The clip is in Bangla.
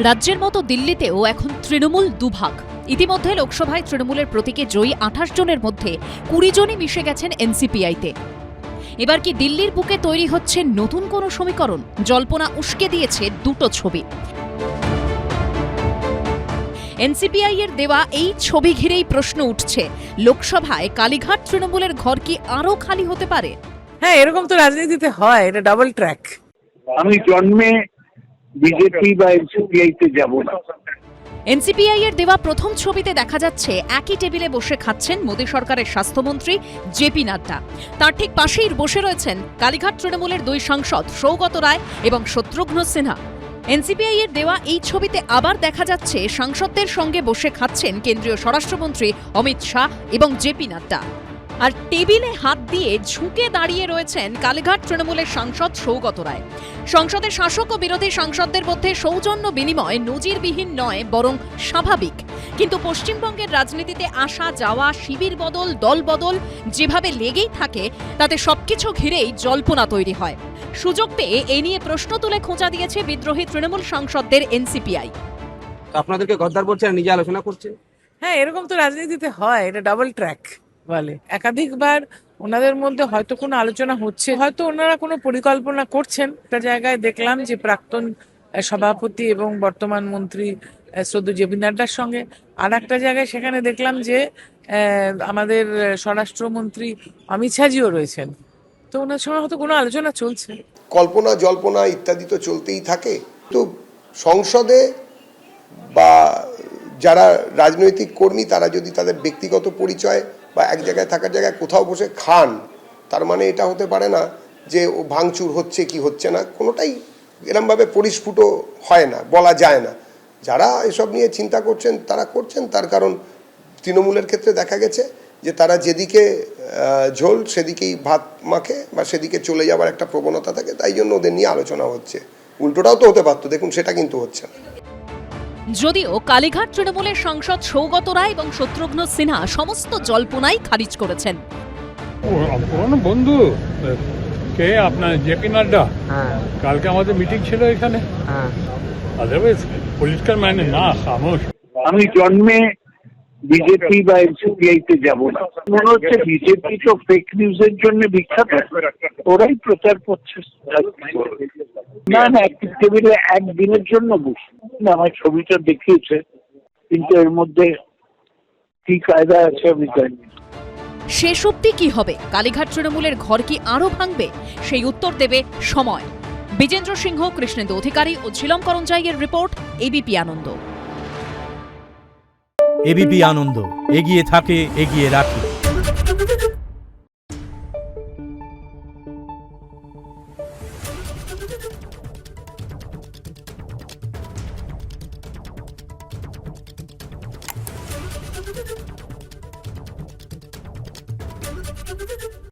রাজ্যের মতো দিল্লিতেও এখন তৃণমূল দুভাগ। ইতিমধ্যে লোকসভায় তৃণমূলের প্রতীকে জয়ী ২৮ জনের মধ্যে ২০ জনই মিশে গেছেন এনসিপিআইতে। এবার কি দিল্লির বুকে তৈরি হচ্ছে নতুন কোনো সমীকরণ? জল্পনা উস্কে দিয়েছে দুটো ছবি। এনসিপিআই এর দেওয়া এই ছবি ঘিরেই প্রশ্ন উঠছে, লোকসভায় কালীঘাট তৃণমূলের ঘর কি আরো খালি হতে পারে? হ্যাঁ, এরকম তো রাজনীতিতে হয়, এটা ডাবল ট্র্যাক। আমি জন্মে বিজেপি বা এনসিপিআই তে যাব না। এনসিপিআই এর দেওয়া প্রথম ছবিতে দেখা যাচ্ছে একই টেবিলে বসে খাচ্ছেন মোদী সরকারের স্বাস্থ্যমন্ত্রী জেপি নাড্ডা। তার ঠিক পাশেই বসে রয়েছেন কালীঘাট তৃণমূলের দুই সাংসদ সৌগত রায় এবং শত্রুঘ্ন সিনহা। এনসিপিআই এর দেওয়া এই ছবিতে আবার দেখা যাচ্ছে সাংসদদের সঙ্গে বসে খাচ্ছেন কেন্দ্রীয় স্বরাষ্ট্রমন্ত্রী অমিত শাহ এবং জেপি নাড্ডা। আর টেবিলে হাত দিয়ে ঝুঁকে দাঁড়িয়ে রয়েছেন কালীঘাট তৃণমূলের সাংসদ সৌগত রায়। সংসদের শাসক ও বিরোধী সাংসদদের মধ্যে সৌজন্য বিনিময় নজিরবিহীন নয়, বরং স্বাভাবিক। কিন্তু পশ্চিমবঙ্গের রাজনীতিতে আসা যাওয়া, শিবির বদল, দল বদল যেভাবে লেগেই থাকে, তাতে সবকিছু ঘিরেই জল্পনা তৈরি হয়। সুযোগ পেয়ে এ নিয়ে প্রশ্ন তুলে খোঁচা দিয়েছে বিদ্রোহী তৃণমূল সাংসদদের এনসিপিআই। আপনাদেরকে গদ্দার বলছেন, নিজে আলোচনা করছেন। হ্যাঁ, এরকম তো রাজনীতিতে হয়, এটা ডাবল ট্র্যাক বলে। একাধিকবার ওনাদের মধ্যে হয়তো কোনো আলোচনা হচ্ছে, হয়তো ওনারা কোনো পরিকল্পনা করছেন। একটা জায়গায় দেখলাম যে প্রাক্তন সভাপতি এবং বর্তমান মন্ত্রী শ্রদ্ধেয় জেপি নাড্ডার সঙ্গে, আর একটা জায়গায় সেখানে দেখলাম যে আমাদের স্বরাষ্ট্রমন্ত্রী অমিত শাহজিও রয়েছেন। তো ওনার সঙ্গে হয়তো কোনো আলোচনা চলছে। কল্পনা জল্পনা ইত্যাদি তো চলতেই থাকে। তো সংসদে বা যারা রাজনৈতিক কর্মী, তারা যদি তাদের ব্যক্তিগত পরিচয় বা এক জায়গায় থাকার জায়গায় কোথাও বসে খান, তার মানে এটা হতে পারে না যে ও ভাঙচুর হচ্ছে কি হচ্ছে না, কোনোটাই এরমভাবে পরিস্ফুট হয় না, বলা যায় না। যারা এসব নিয়ে চিন্তা করছেন তারা করছেন, তার কারণ তৃণমূলের ক্ষেত্রে দেখা গেছে যে তারা যেদিকে ঝোল সেদিকেই ভাত মাখে বা সেদিকে চলে যাওয়ার একটা প্রবণতা থাকে, তাই জন্য ওদের নিয়ে আলোচনা হচ্ছে। উল্টোটাও তো হতে পারতো, দেখুন সেটা কিন্তু হচ্ছে না। যদিও কালীঘাট তৃণমূলের সাংসদ সৌগত রায় এবং শত্রুঘ্ন সিনহা সমস্ত জল্পনাই খারিজ করেছেন। পুরনো বন্ধু কে আপনার জেপি নাড্ডা, কালকে আমাদের মিটিং ছিল এখানে। আদারওয়াইজ পলিটিক্যাল ম্যান না, খামোশ। আমি জন্মে বিজেপি বা এনসিপিআই তে যাব না। মনে হচ্ছে বিজেপি তো ফেক নিউজের জন্য বিখ্যাত, ওরাই প্রচার করছে। না না, একটি টেবিলে একদিনের জন্য বসে না, আমার ছবিটা দেখিয়েছে, কিন্তু এর মধ্যে কি কায়দা আছে আমি জানি। শেষ অবধি কি হবে? কালীঘাট তৃণমূলের ঘর কি আরো ভাঙবে? সেই উত্তর দেবে সময়। বিজেন্দ্র সিংহ, কৃষ্ণেন্দু অধিকারী ও ঝিলম করঞ্জাইয়ের রিপোর্ট, এবিপি আনন্দ। এবিপি আনন্দ, এগিয়ে থাকে, এগিয়ে রাখে। Thank you.